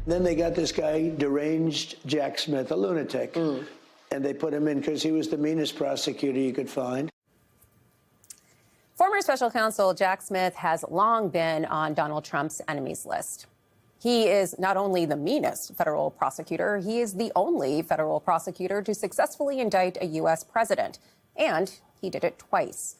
Then they got this guy, deranged Jack Smith, a lunatic, and they put him in because he was the meanest prosecutor you could find. Former special counsel Jack Smith has long been on Donald Trump's enemies list. He is not only the meanest federal prosecutor, he is the only federal prosecutor to successfully indict a U.S. president, and he did it twice.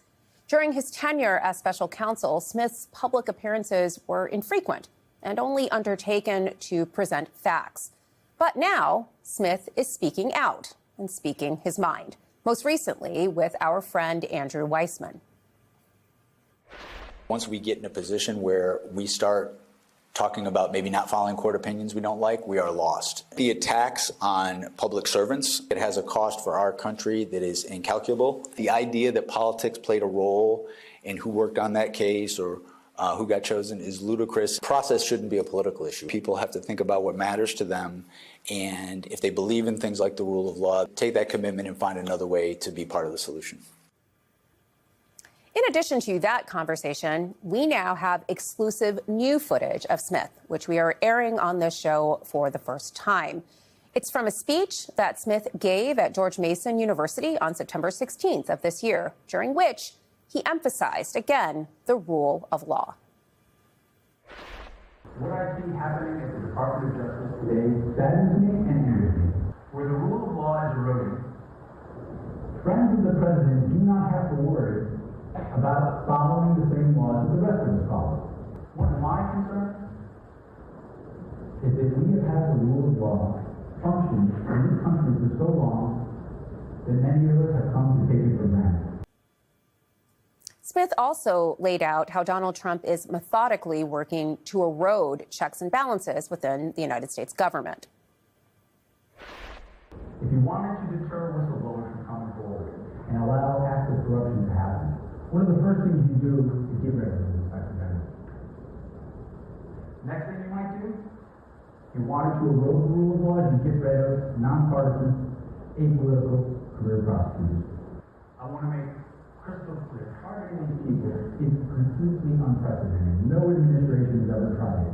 During his tenure as special counsel, Smith's public appearances were infrequent and only undertaken to present facts. But now, Smith is speaking out and speaking his mind, most recently with our friend Andrew Weissmann. Once we get in a position where we start talking about maybe not following court opinions we don't like, we are lost. The attacks on public servants, it has a cost for our country that is incalculable. The idea that politics played a role in who worked on that case or who got chosen is ludicrous. The process shouldn't be a political issue. People have to think about what matters to them, and if they believe in things like the rule of law, take that commitment and find another way to be part of the solution. In addition to that conversation, we now have exclusive new footage of Smith, which we are airing on this show for the first time. It's from a speech that Smith gave at George Mason University on September 16th of this year, during which he emphasized, again, the rule of law. What I see happening at the Department of Justice today saddens me and angers me. Where the rule of law is eroding, friends of the president do not have to worry about following the same laws that the rest of us follow. One of my concerns is that we have had the rule of law function in this country for so long that many of us have come to take it for granted. Smith also laid out how Donald Trump is methodically working to erode checks and balances within the United States government. If you wanted to deter whistleblowers from coming forward and allow acts of corruption to happen, one of the first things you do is get rid of the Inspector General. Next thing you might do, if you wanted to erode the rule of law, you get rid of nonpartisan, apolitical career prosecutors. I want to make crystal clear, targeting these people is completely unprecedented. No administration has ever tried it.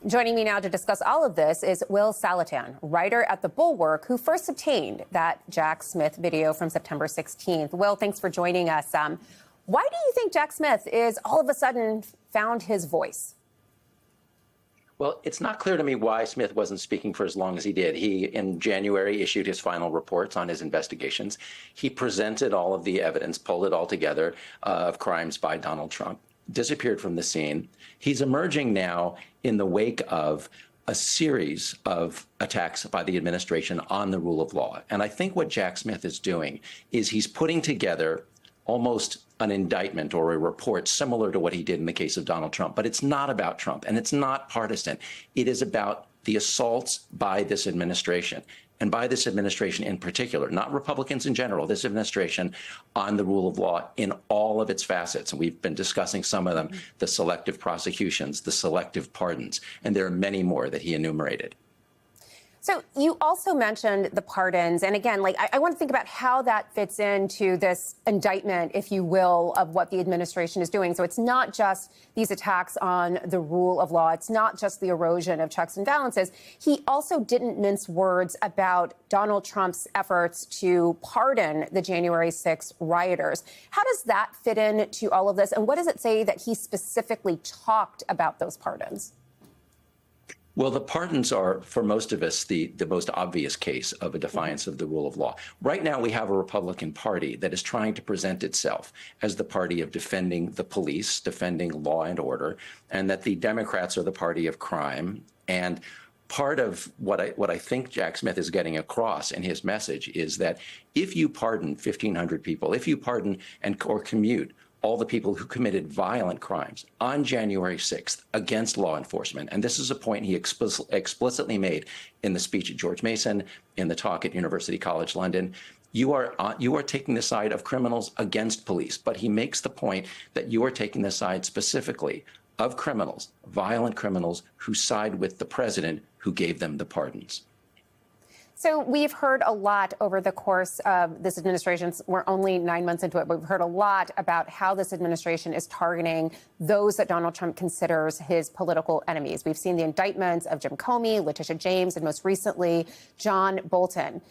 Joining me now to discuss all of this is Will Saletan, writer at The Bulwark, who first obtained that Jack Smith video from September 16th. Will, thanks for joining us. Why do you think Jack Smith is all of a sudden found his voice? Well, it's not clear to me why Smith wasn't speaking for as long as he did. He, in January, issued his final reports on his investigations. He presented all of the evidence, pulled it all together, of crimes by Donald Trump, disappeared from the scene. He's emerging now in the wake of a series of attacks by the administration on the rule of law. And I think what Jack Smith is doing is he's putting together almost an indictment or a report similar to what he did in the case of Donald Trump. But it's not about Trump, and it's not partisan. It is about the assaults by this administration, and by this administration in particular, not Republicans in general, this administration on the rule of law in all of its facets. And we've been discussing some of them, the selective prosecutions, the selective pardons, and there are many more that he enumerated. So you also mentioned the pardons. And again, I want to think about how that fits into this indictment, if you will, of what the administration is doing. So it's not just these attacks on the rule of law. It's not just the erosion of checks and balances. He also didn't mince words about Donald Trump's efforts to pardon the January 6th rioters. How does that fit into all of this? And what does it say that he specifically talked about those pardons? Well, the pardons are, for most of us, the most obvious case of a defiance of the rule of law. Right now, we have a Republican Party that is trying to present itself as the party of defending the police, defending law and order, and that the Democrats are the party of crime. And part of what I think Jack Smith is getting across in his message is that if you pardon 1,500 people, if you pardon or commute all the people who committed violent crimes on January 6th against law enforcement. And this is a point he explicitly made in the speech at George Mason, in the talk at University College London. You are taking the side of criminals against police. But he makes the point that you are taking the side specifically of criminals, violent criminals, who side with the president who gave them the pardons. So we've heard a lot over the course of this administration. We're only 9 months into it, but we've heard a lot about how this administration is targeting those that Donald Trump considers his political enemies. We've seen the indictments of Jim Comey, Letitia James, and most recently, John Bolton.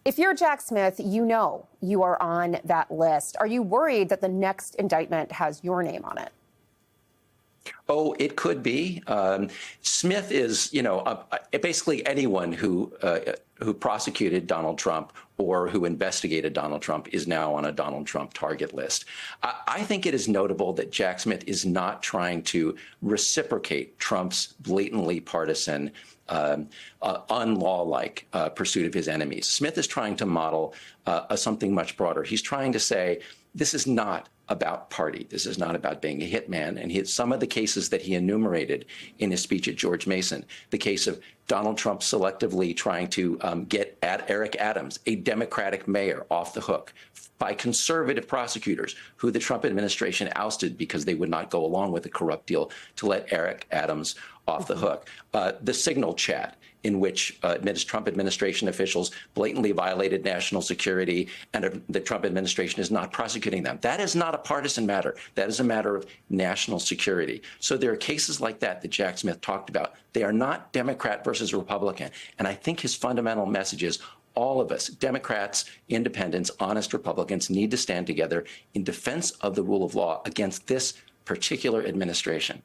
If you're Jack Smith, you know you are on that list. Are you worried that the next indictment has your name on it? Oh, it could be. Smith is, basically anyone who prosecuted Donald Trump or who investigated Donald Trump is now on a Donald Trump target list. I think it is notable that Jack Smith is not trying to reciprocate Trump's blatantly partisan, unlaw-like pursuit of his enemies. Smith is trying to model something much broader. He's trying to say, this is not about party. This is not about being a hitman. And some of the cases that he enumerated in his speech at George Mason, the case of Donald Trump selectively trying to get Eric Adams, a Democratic mayor, off the hook by conservative prosecutors who the Trump administration ousted because they would not go along with the corrupt deal to let Eric Adams off the hook. The Signal chat, in which Trump administration officials blatantly violated national security, and the Trump administration is not prosecuting them. That is not a partisan matter. That is a matter of national security. So there are cases like that that Jack Smith talked about. They are not Democrat versus Republican. And I think his fundamental message is all of us, Democrats, independents, honest Republicans, need to stand together in defense of the rule of law against this particular administration.